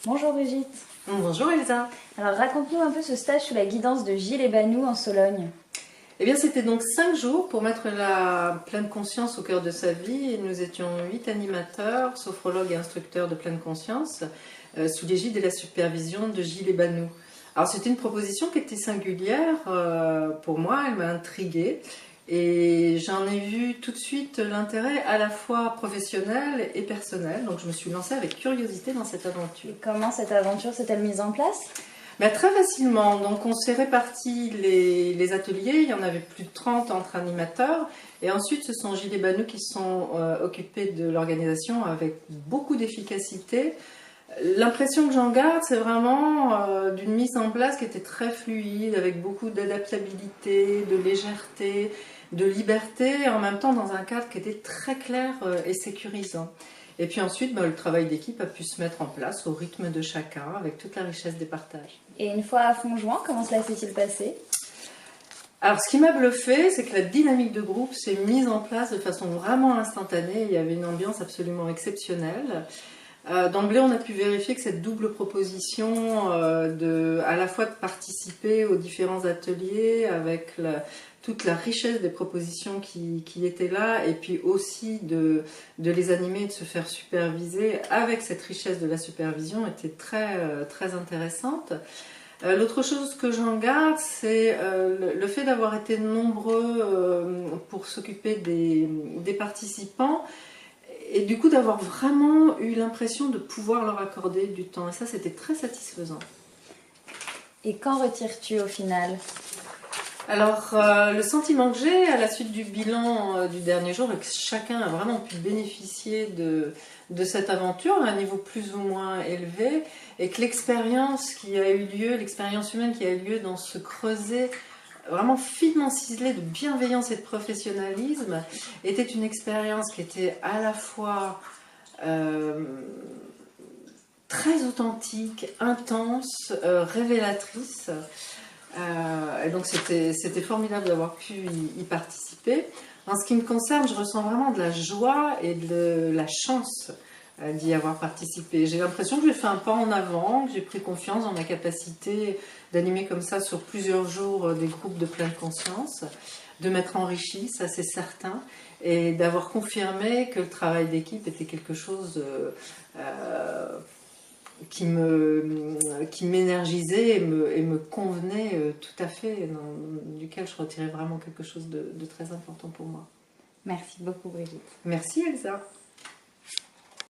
Bonjour Brigitte. Bonjour Elsa. Alors raconte-nous un peu ce stage sous la guidance de Gilles Ebanou en Sologne. Eh bien c'était donc 5 jours pour mettre la pleine conscience au cœur de sa vie. Et nous étions 8 animateurs, sophrologues et instructeurs de pleine conscience, sous l'égide et la supervision de Gilles Ebanou. Alors c'était une proposition qui était singulière pour moi, elle m'a intriguée. Et j'en ai vu tout de suite l'intérêt à la fois professionnel et personnel. Donc je me suis lancée avec curiosité dans cette aventure. Et comment cette aventure s'est-elle mise en place? Très facilement. Donc on s'est réparti les ateliers. Il y en avait plus de 30 entre animateurs. Et ensuite ce sont Gilles et Banou qui se sont occupés de l'organisation avec beaucoup d'efficacité. L'impression que j'en garde, c'est vraiment d'une mise en place qui était très fluide, avec beaucoup d'adaptabilité, de légèreté, de liberté, et en même temps dans un cadre qui était très clair et sécurisant. Et puis ensuite, le travail d'équipe a pu se mettre en place au rythme de chacun, avec toute la richesse des partages. Et une fois à fond joint, comment cela s'est-il passé? Alors ce qui m'a bluffé, c'est que la dynamique de groupe s'est mise en place de façon vraiment instantanée. Il y avait une ambiance absolument exceptionnelle. D'emblée, on a pu vérifier que cette double proposition à la fois de participer aux différents ateliers avec toute la richesse des propositions qui étaient là, et puis aussi de les animer et de se faire superviser avec cette richesse de la supervision était très intéressante. L'autre chose que j'en garde, c'est le fait d'avoir été nombreux pour s'occuper des participants, et du coup d'avoir vraiment eu l'impression de pouvoir leur accorder du temps. Et ça, c'était très satisfaisant. Et qu'en retires-tu au final? Alors, le sentiment que j'ai à la suite du bilan du dernier jour, est que chacun a vraiment pu bénéficier de cette aventure à un niveau plus ou moins élevé, et que l'expérience qui a eu lieu, l'expérience humaine qui a eu lieu dans ce creuset vraiment finement ciselé de bienveillance et de professionnalisme, était une expérience qui était à la fois très authentique, intense, révélatrice. Et donc c'était formidable d'avoir pu y participer. En ce qui me concerne, je ressens vraiment de la joie et de la chance d'y avoir participé. J'ai l'impression que j'ai fait un pas en avant, que j'ai pris confiance dans ma capacité d'animer comme ça sur plusieurs jours des groupes de pleine conscience, de m'être enrichi, ça c'est certain, et d'avoir confirmé que le travail d'équipe était quelque chose qui m'énergisait et me convenait tout à fait, duquel je retirais vraiment quelque chose de très important pour moi. Merci beaucoup Brigitte. Merci Elsa.